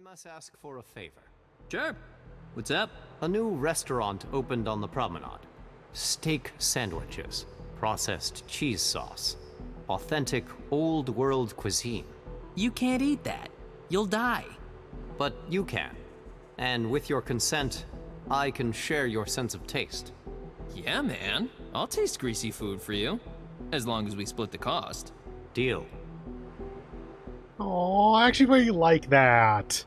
must ask for a favor. Sure. What's up? A new restaurant opened on the promenade. Steak sandwiches, processed cheese sauce, authentic old world cuisine. You can't eat that. You'll die. But you can. And with your consent, I can share your sense of taste. Yeah, man. I'll taste greasy food for you. As long as we split the cost. Deal. Oh, I actually really like that.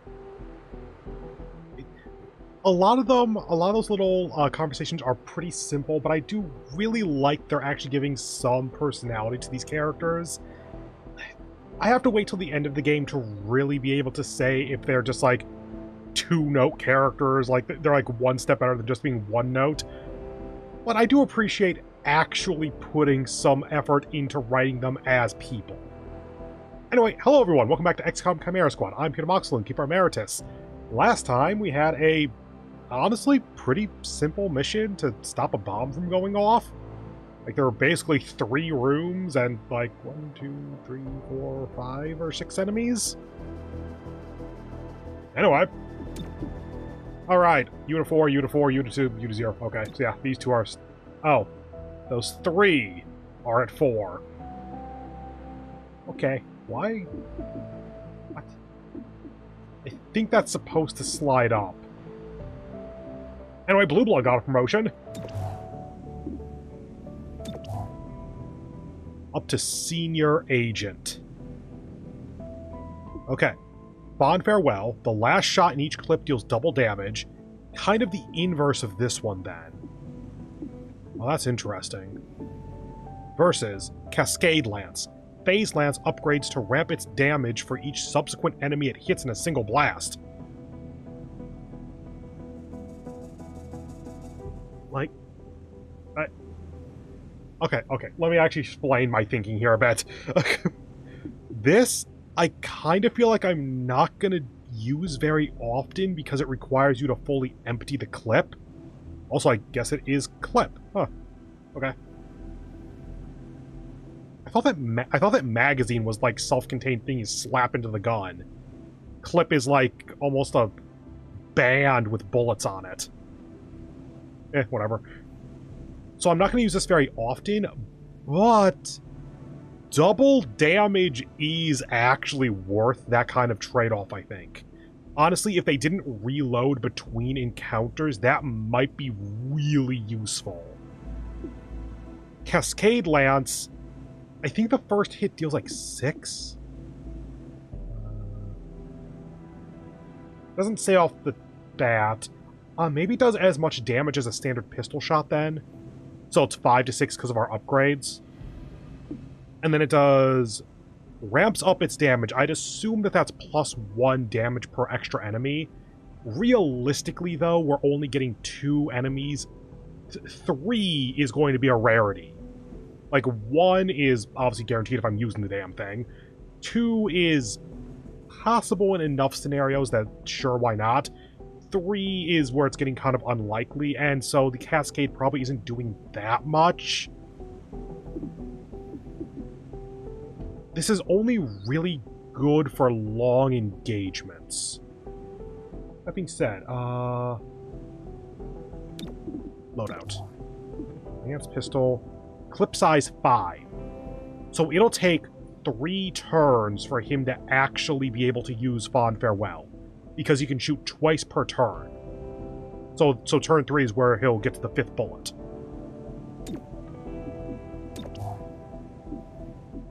A lot of those little conversations are pretty simple, but I do really like they're actually giving some personality to these characters. I have to wait till the end of the game to really be able to say if they're just like two-note characters, like they're like one step better than just being one note. But I do appreciate actually putting some effort into writing them as people. Anyway, hello everyone, welcome back to XCOM Chimera Squad. I'm Peter Moxilin, Keeper Emeritus. Last time we had a, honestly, pretty simple mission to stop a bomb from going off. Like, there were basically 3 rooms and, like, 1, 2, 3, 4, 5, or 6 enemies. Anyway. Alright, Unit 4, Unit 4, Unit 2, Unit 0. Okay, so yeah, these 2 are... Oh. Those 3 are at 4. Okay, why? What? I think that's supposed to slide up. Anyway, Blue Blood got a promotion. Up to Senior Agent. Okay. Fond Farewell. The last shot in each clip deals double damage. Kind of the inverse of this one, then. Well, that's interesting. Versus Cascade Lance. Phase Lance upgrades to ramp its damage for each subsequent enemy it hits in a single blast. Like... Okay, let me actually explain my thinking here a bit. This, I kind of feel like I'm not going to use very often because it requires you to fully empty the clip. Also, I guess it is clip. Huh. Okay. I thought that magazine was like self-contained thing you slap into the gun. Clip is like almost a band with bullets on it. Whatever. So I'm not going to use this very often, but double damage is actually worth that kind of trade-off, I think. Honestly, if they didn't reload between encounters, that might be really useful. Cascade Lance, I think the first hit deals like 6? Doesn't say off the bat. Maybe it does as much damage as a standard pistol shot then. So it's 5 to 6 because of our upgrades. And then it does... ramps up its damage. I'd assume that that's +1 damage per extra enemy. Realistically, though, we're only getting 2 enemies. 3 is going to be a rarity. Like, 1 is obviously guaranteed if I'm using the damn thing. 2 is possible in enough scenarios that, sure, why not? 3 is where it's getting kind of unlikely, and so the Cascade probably isn't doing that much. This is only really good for long engagements. That being said, loadout. Lance pistol. Clip size 5. So it'll take 3 turns for him to actually be able to use Fond Farewell. Because he can shoot twice per turn. So turn 3 is where he'll get to the 5th bullet.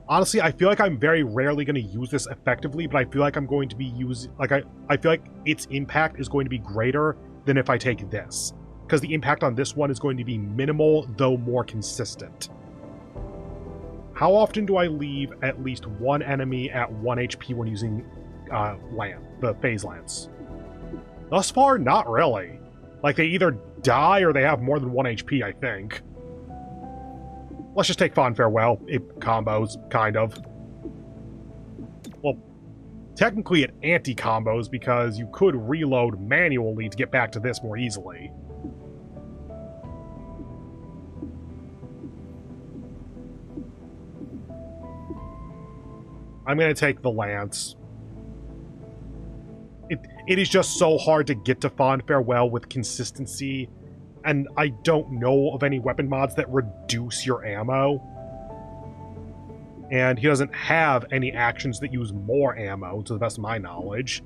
Honestly, I feel like I'm very rarely going to use this effectively, but I feel like I'm going to be using... Like, I feel like its impact is going to be greater than if I take this. Because the impact on this one is going to be minimal, though more consistent. How often do I leave at least one enemy at 1 HP when using the Phase Lance? Thus far, not really. Like, they either die or they have more than 1 HP, I think. Let's just take Fond Farewell. It combos, kind of. Well, technically it anti-combos because you could reload manually to get back to this more easily. I'm going to take the Lance. it is just so hard to get to Fond Farewell with consistency, and I don't know of any weapon mods that reduce your ammo. And he doesn't have any actions that use more ammo, to the best of my knowledge.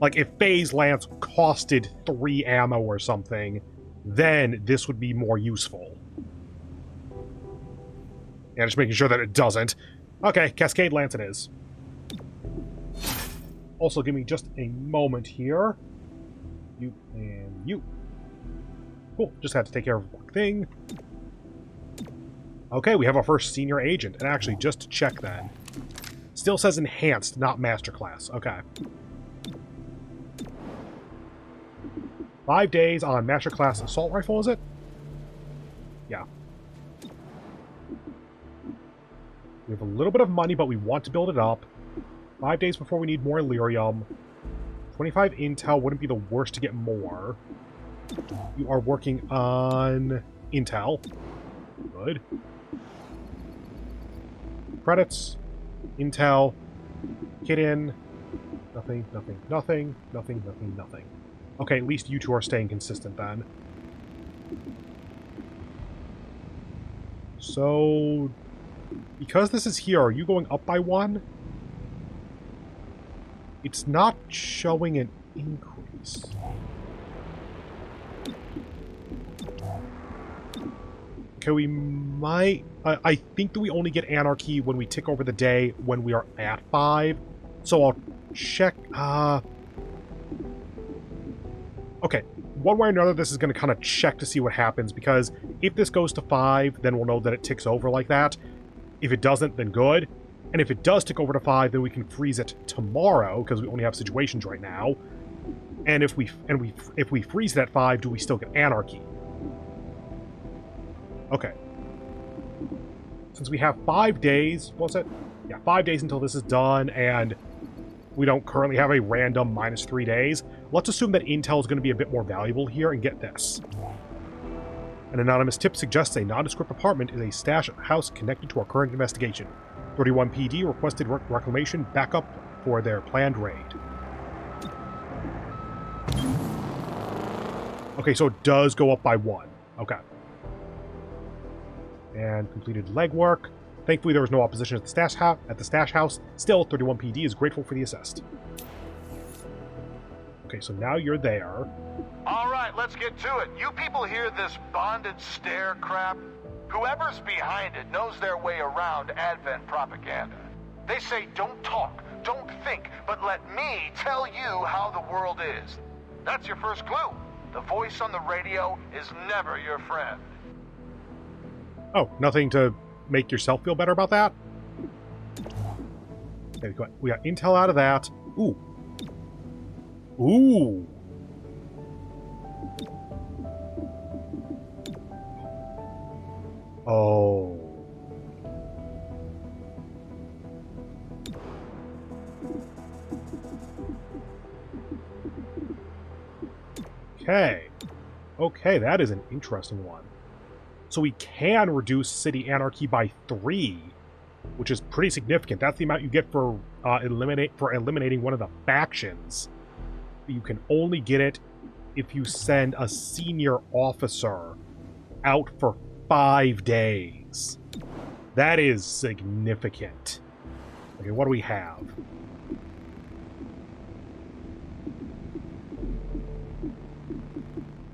Like, if Phase Lance costed 3 ammo or something, then this would be more useful. Yeah, just making sure that it doesn't. Okay, Cascade Lance it is. Also, give me just a moment here. You and you. Cool, just had to take care of one thing. Okay, we have our first senior agent. And actually, just to check then. Still says enhanced, not masterclass. Okay. 5 days on masterclass assault rifle, is it? Yeah. We have a little bit of money, but we want to build it up. 5 days before we need more Illyrium. 25 intel wouldn't be the worst to get more. You are working on intel. Good. Credits. Intel. Get in. Nothing, nothing, nothing, nothing, nothing, nothing. Okay, at least you two are staying consistent then. So, because this is here, are you going up by 1? It's not showing an increase. Okay, we might... I think that we only get Anarchy when we tick over the day when we are at 5. So I'll check... Okay, one way or another, this is going to kind of check to see what happens, because if this goes to 5, then we'll know that it ticks over like that. If it doesn't, then good. And if it does tick over to 5, then we can freeze it tomorrow, because we only have situations right now. And if we freeze it at 5, do we still get Anarchy? Okay. Since we have 5 days, what's it? Yeah, 5 days until this is done, and we don't currently have a random -3 days. Let's assume that intel is going to be a bit more valuable here, and get this. An anonymous tip suggests a nondescript apartment is a stash house connected to our current investigation. 31 PD requested reclamation backup for their planned raid. Okay, so it does go up by 1. Okay. And completed legwork. Thankfully, there was no opposition at the stash house. Still, 31 PD is grateful for the assist. Okay, so now you're there. All right, let's get to it. You people hear this bonded stare crap? Whoever's behind it knows their way around Advent propaganda. They say don't talk, don't think, but let me tell you how the world is. That's your first clue. The voice on the radio is never your friend. Oh, nothing to make yourself feel better about that? Okay, go ahead. We got intel out of that. Ooh. Ooh. Oh. Okay. Okay, that is an interesting one. So we can reduce city anarchy by 3, which is pretty significant. That's the amount you get for eliminating one of the factions. But you can only get it if you send a senior officer out for 5 days. That is significant. Okay, what do we have?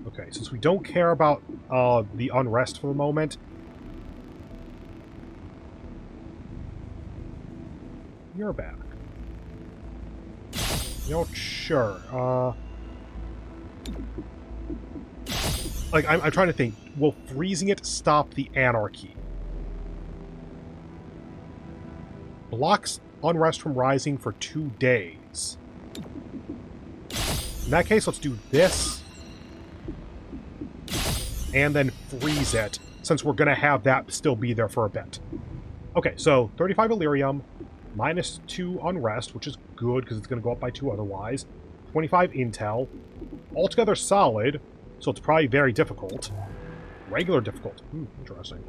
Okay, since we don't care about the unrest for the moment, you're back. You know, sure. Like, I'm trying to think. Will freezing it stop the anarchy? Blocks unrest from rising for 2 days. In that case, let's do this. And then freeze it, since we're going to have that still be there for a bit. Okay, so 35 Illyrium, -2 unrest, which is good, because it's going to go up by 2 otherwise. 25 intel. Altogether solid, so it's probably very difficult. Regular difficult. Interesting.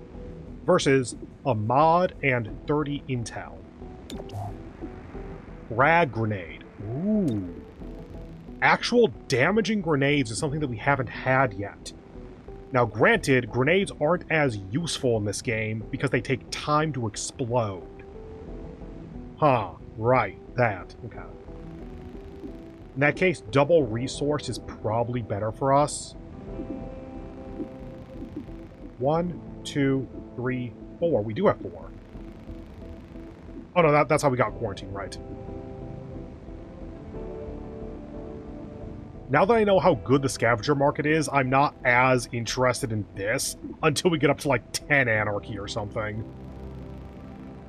Versus a mod and 30 intel. Frag grenade. Ooh. actual damaging grenades is something that we haven't had yet. Now, granted, grenades aren't as useful in this game because they take time to explode. Huh, right, that. Okay. In that case, double resource is probably better for us. 1, 2, 3, 4. We do have 4. Oh no, that's how we got quarantine, right. Now that I know how good the scavenger market is, I'm not as interested in this until we get up to like 10 anarchy or something.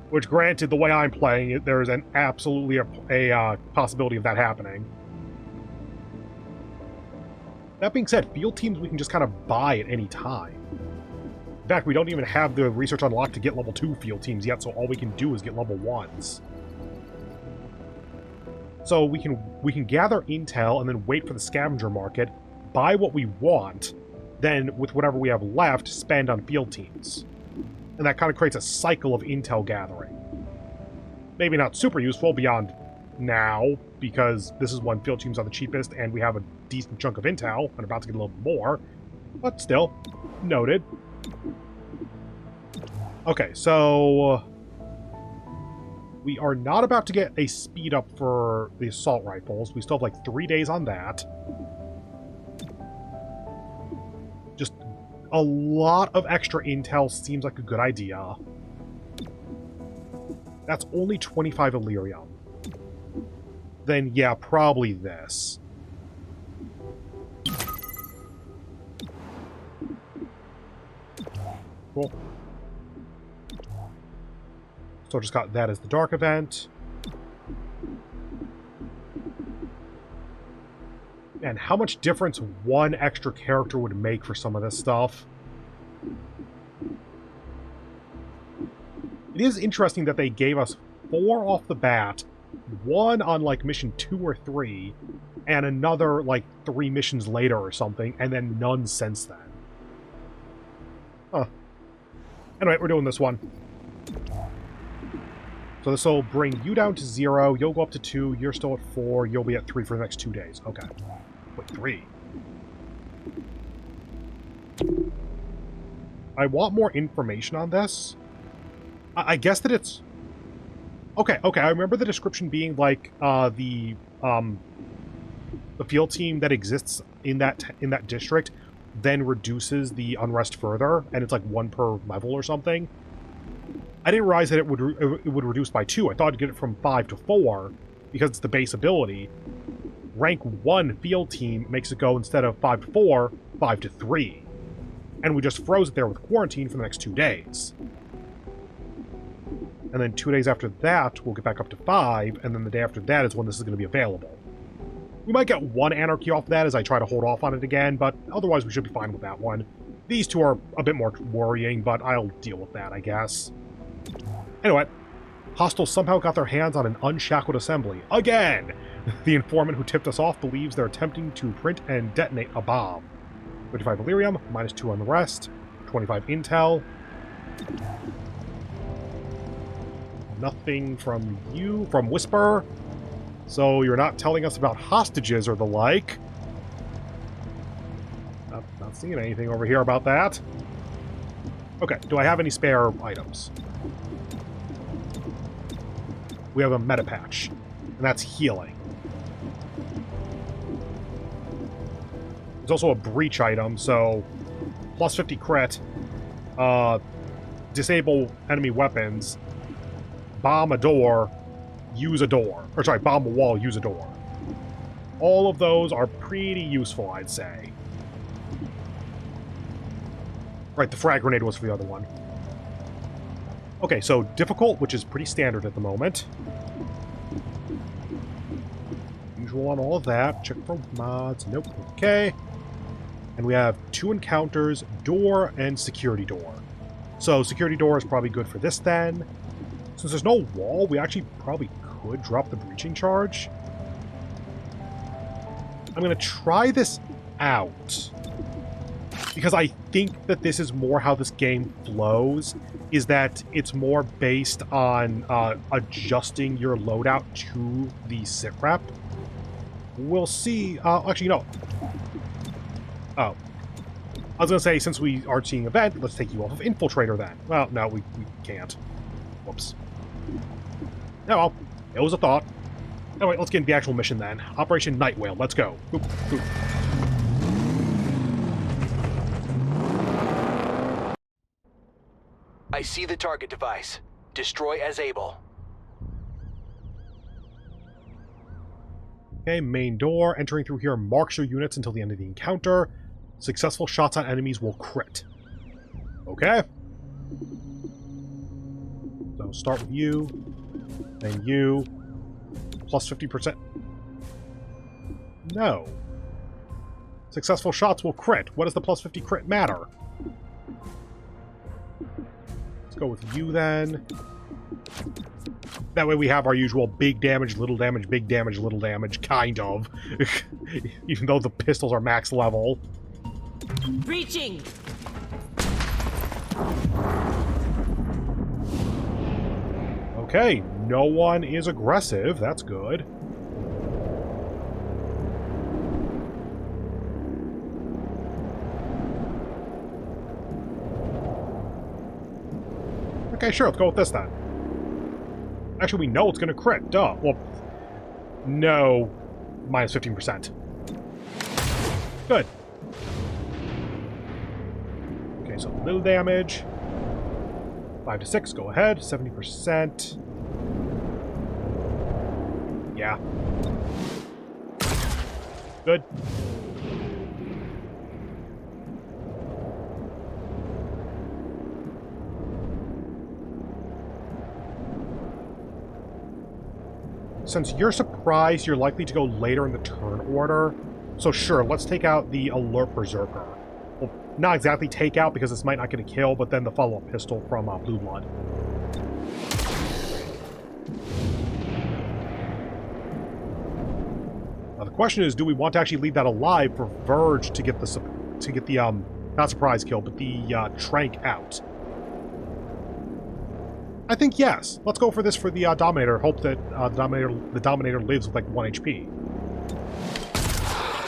Which, granted, the way I'm playing it, there's an absolutely a possibility of that happening. That being said, field teams we can just kind of buy at any time. In fact, we don't even have the research unlocked to get level 2 field teams yet, so all we can do is get level 1s. So we can gather intel and then wait for the scavenger market, buy what we want, then with whatever we have left, spend on field teams. And that kind of creates a cycle of intel gathering. Maybe not super useful beyond now, because this is when field teams are the cheapest and we have a decent chunk of intel and about to get a little more, but still, noted. Okay, so we are not about to get a speed up for the assault rifles. We still have like 3 days on that. Just a lot of extra intel seems like a good idea. That's only 25 Illyrium. Then yeah, probably this. Cool. So I just got that as the dark event. And how much difference one extra character would make for some of this stuff. It is interesting that they gave us 4 off the bat, 1 on like mission 2 or 3, and another like 3 missions later or something, and then none since then. Huh. Anyway, we're doing this one. So this will bring you down to 0, you'll go up to 2, you're still at 4, you'll be at 3 for the next 2 days. Okay. Wait, 3. I want more information on this. I guess that it's... Okay, I remember the description being like the field team that exists in that district then reduces the unrest further, and it's like 1 per level or something. I didn't realize that it would reduce by 2. I thought I'd get it from 5 to 4 because it's the base ability. Rank 1 field team makes it go instead of 5 to 4, 5 to 3. And we just froze it there with quarantine for the next 2 days. And then 2 days after that, we'll get back up to 5, and then the day after that is when this is going to be available. We might get 1 anarchy off that as I try to hold off on it again, but otherwise we should be fine with that one. These 2 are a bit more worrying, but I'll deal with that, I guess. Anyway, hostiles somehow got their hands on an unshackled assembly. Again! The informant who tipped us off believes they're attempting to print and detonate a bomb. 25 Illyrium, -2 on the rest. 25 intel. Nothing from you, from Whisper. So you're not telling us about hostages or the like. Not seeing anything over here about that. Okay, do I have any spare items? We have a meta patch, and that's healing. There's also a breach item, so plus 50 crit, disable enemy weapons, bomb a door, use a door. Or sorry, bomb a wall, use a door. All of those are pretty useful, I'd say. Right, the frag grenade was for the other one. Okay, so difficult, which is pretty standard at the moment. Usual on all of that. Check for mods. Nope. Okay. And we have 2 encounters, door and security door. So security door is probably good for this then. Since there's no wall, we actually probably could drop the breaching charge. I'm going to try this out. Because I think that this is more how this game flows, is that it's more based on adjusting your loadout to the sitrep. we'll see. Actually, no. Oh. I was going to say, since we are seeing event, let's take you off of Infiltrator then. Well, no, we can't. Whoops. Oh, well, it was a thought. Anyway, let's get into the actual mission then. Operation Night Wail. Let's go. Boop, boop. I see the target device. Destroy as able. Okay, main door. Entering through here marks your units until the end of the encounter. Successful shots on enemies will crit. Okay. So start with you. Then you. Plus 50%. No. Successful shots will crit. What does the plus 50 crit matter? Let's go with you then. That way we have our usual big damage, little damage, big damage, little damage, kind of. Even though the pistols are max level. Breaching! Okay, no one is aggressive. That's good. Okay, sure, let's go with this then. Actually, we know it's going to crit. Duh. Well, no. Minus 15%. Good. Okay, so little damage. 5 to 6, go ahead. 70%. Yeah. Good. Since you're surprised, you're likely to go later in the turn order. So sure, let's take out the Alert Berserker. Well, not exactly take out, because this might not get a kill, but then the follow-up pistol from Blue Blood. Now the question is, do we want to actually leave that alive for Verge to get the not surprise kill, but the Trank out? I think yes. Let's go for this for the Dominator. Hope that the Dominator lives with like 1 HP.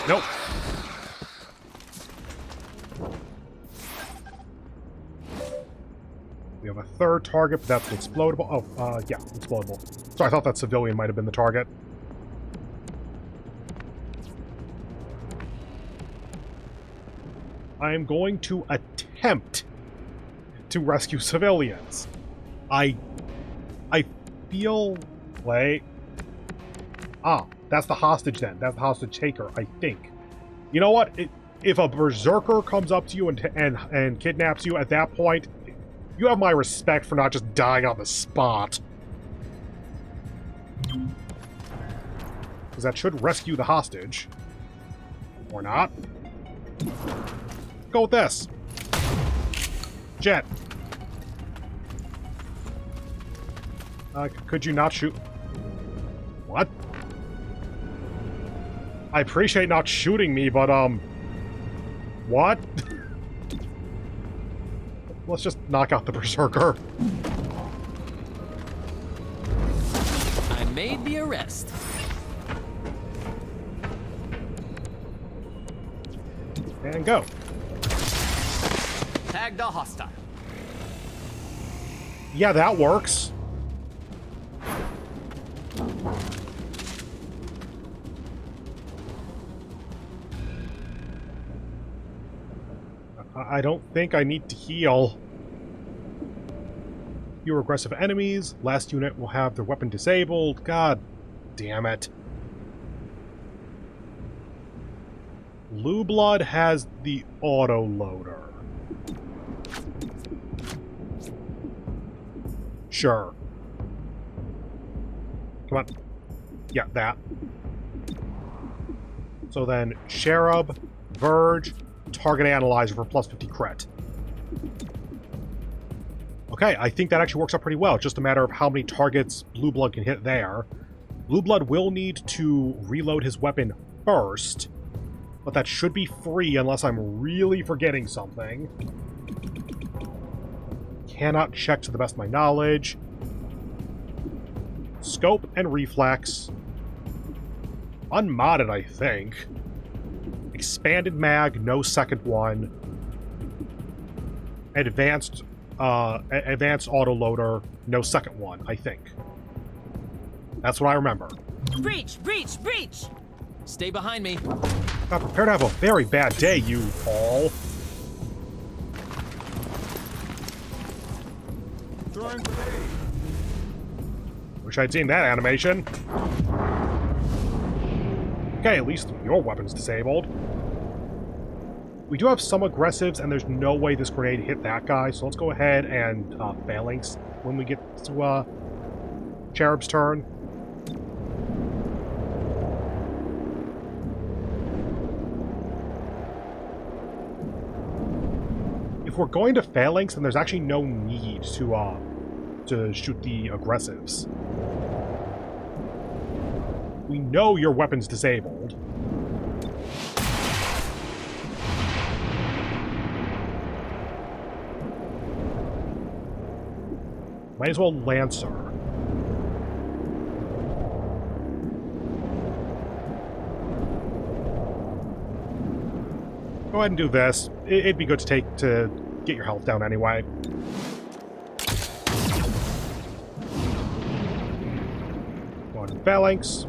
Nope. We have a third target, but that's explodable. Oh, yeah, explodable. Sorry, I thought that civilian might have been the target. I am going to attempt to rescue civilians. I feel... Wait. Ah, that's the hostage then. That's the hostage taker, I think. You know what? If a berserker comes up to you and kidnaps you, at that point, you have my respect for not just dying on the spot. Because that should rescue the hostage. Or not. Go with this. Jet. Could you not shoot? What? I appreciate not shooting me, but, what? Let's just knock out the Berserker. I made the arrest. And go. Tag the hostile. Yeah, that works. I don't think I need to heal. Fewer aggressive enemies. Last unit will have their weapon disabled. God damn it. Blue Blood has the auto-loader. Sure. Come on. Yeah, that. So then, Cherub, Verge, Target Analyzer for plus 50 crit. Okay, I think that actually works out pretty well. It's just a matter of how many targets Blue Blood can hit there. Blue Blood will need to reload his weapon first, but that should be free unless I'm really forgetting something. Cannot check to the best of my knowledge. Scope and Reflex unmodded, I think. Expanded mag, no second one. Advanced autoloader, no second one, I think. That's what I remember. Breach! Breach! Breach! Stay behind me. Not prepared to have a very bad day, you all. Wish I'd seen that animation. Okay, at least your weapon's disabled. We do have some aggressives, and there's no way this grenade hit that guy, so let's go ahead and phalanx when we get to Cherub's turn. If we're going to phalanx, then there's actually no need to shoot the aggressives. We know your weapon's disabled. Might as well Lancer. Go ahead and do this. It'd be good to get your health down anyway. Go on to phalanx.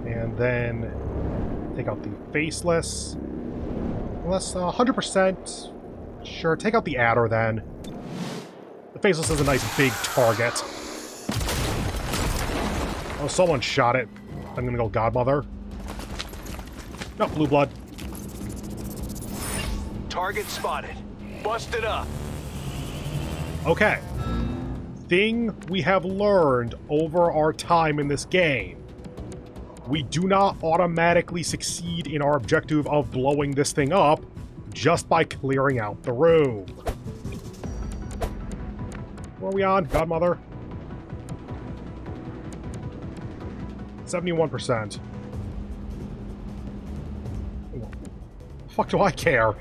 And then take out the faceless. Unless 100%. Sure, take out the adder then. The faceless is a nice big target. Oh, someone shot it. I'm gonna go Godmother. No, blue blood. Target spotted. Bust it up. Okay. Thing we have learned over our time in this game. We do not automatically succeed in our objective of blowing this thing up just by clearing out the room. What are we on, Godmother? 71%. Fuck do I care?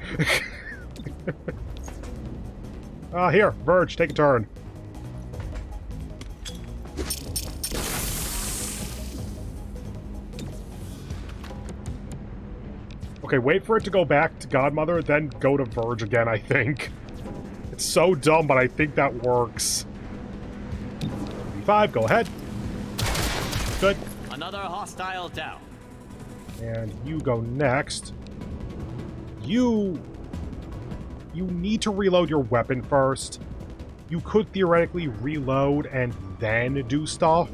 Here, Verge, take a turn. Okay, wait for it to go back to Godmother, then go to Verge again, I think. It's so dumb, but I think that works. 5, go ahead. Good. Another hostile down. And you go next. You need to reload your weapon first. You could theoretically reload and then do stuff.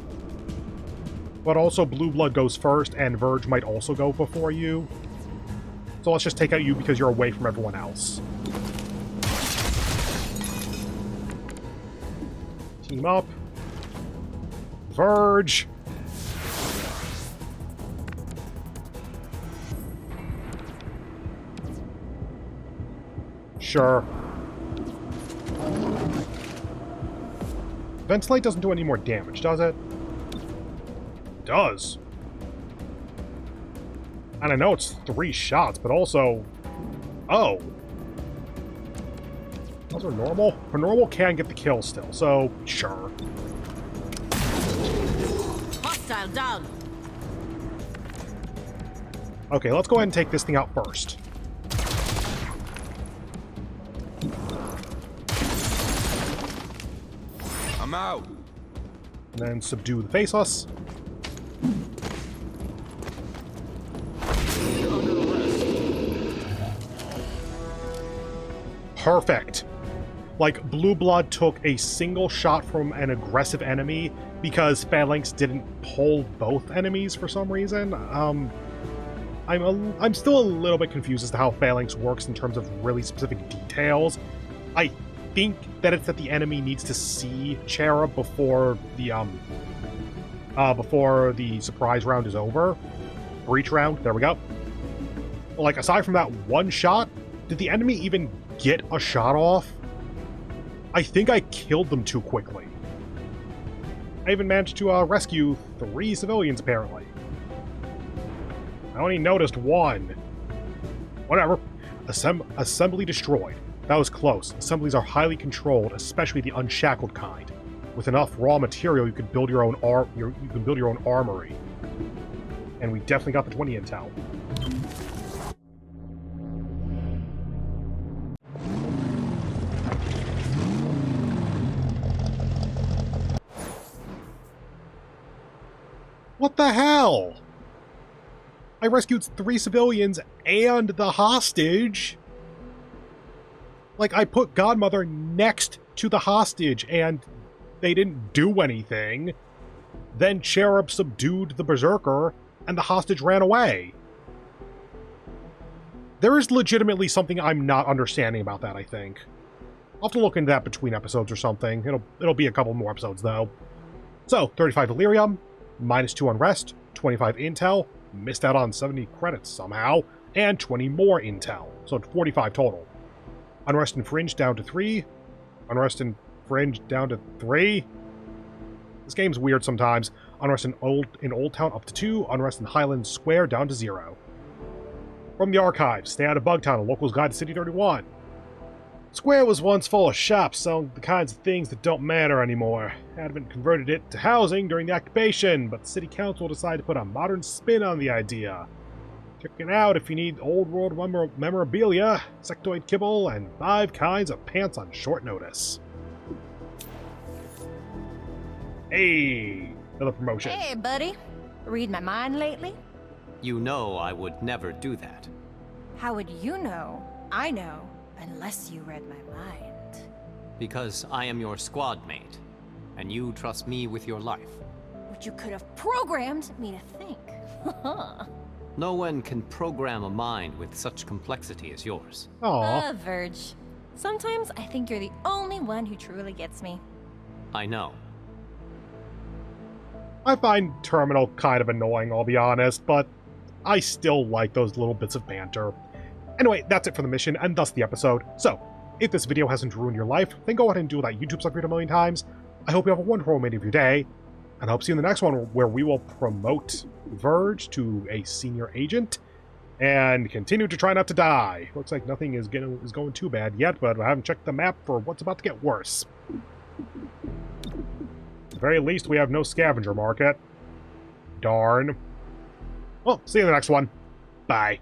But also Blue Blood goes first, and Verge might also go before you. So let's just take out you because you're away from everyone else. Team up. Verge. Sure. Ventilate doesn't do any more damage, does it? It does. And I know it's 3 shots, but also... Oh. Those are normal? For normal can get the kill still, so sure. Hostile down. Okay, let's go ahead and take this thing out first. I'm out. And then subdue the faceless. Perfect. Like, Blue Blood took a single shot from an aggressive enemy because Phalanx didn't pull both enemies for some reason. I'm still a little bit confused as to how Phalanx works in terms of really specific details. I think that it's that the enemy needs to see Cherub before the surprise round is over. Breach round, there we go. Like, aside from that one shot, did the enemy even get a shot off? I think I killed them too quickly. I even managed to rescue 3 civilians, apparently. I only noticed 1. Whatever. Assembly destroyed. That was close. Assemblies are highly controlled, especially the unshackled kind. With enough raw material, you could build your own armory. And we definitely got the 20 intel. What the hell? I rescued 3 civilians and the hostage. Like, I put Godmother next to the hostage, and they didn't do anything. Then Cherub subdued the Berserker, and the hostage ran away. There is legitimately something I'm not understanding about that, I think. I'll have to look into that between episodes or something. It'll be a couple more episodes, though. So, 35 Delirium, -2 Unrest, 25 Intel, missed out on 70 credits somehow, and 20 more Intel, so 45 total. Unrest and Fringe down to 3, Unrest and Fringe down to 3. This game's weird sometimes. Unrest in Old Town up to 2, Unrest in Highland Square down to 0. From the archives, stay out of Bugtown, a local's guide to City 31. Square was once full of shops selling the kinds of things that don't matter anymore. Advent converted it to housing during the occupation, but the city council decided to put a modern spin on the idea. Check it out if you need old world memorabilia, sectoid kibble, and 5 kinds of pants on short notice. Hey, another promotion. Hey, buddy. Read my mind lately? You know I would never do that. How would you know? I know, unless you read my mind. Because I am your squad mate, and you trust me with your life. But you could have programmed me to think. No one can program a mind with such complexity as yours. Aww. Verge. Sometimes I think you're the only one who truly gets me. I know. I find Terminal kind of annoying, I'll be honest, but I still like those little bits of banter. Anyway, that's it for the mission, and thus the episode. So, if this video hasn't ruined your life, then go ahead and do that YouTube stuff a million times. I hope you have a wonderful remainder of your day, and I hope to see you in the next one, where we will promote Verge to a senior agent, and continue to try not to die. Looks like nothing is going too bad yet, but I haven't checked the map for what's about to get worse. At the very least, we have no scavenger market. Darn. Well, see you in the next one. Bye.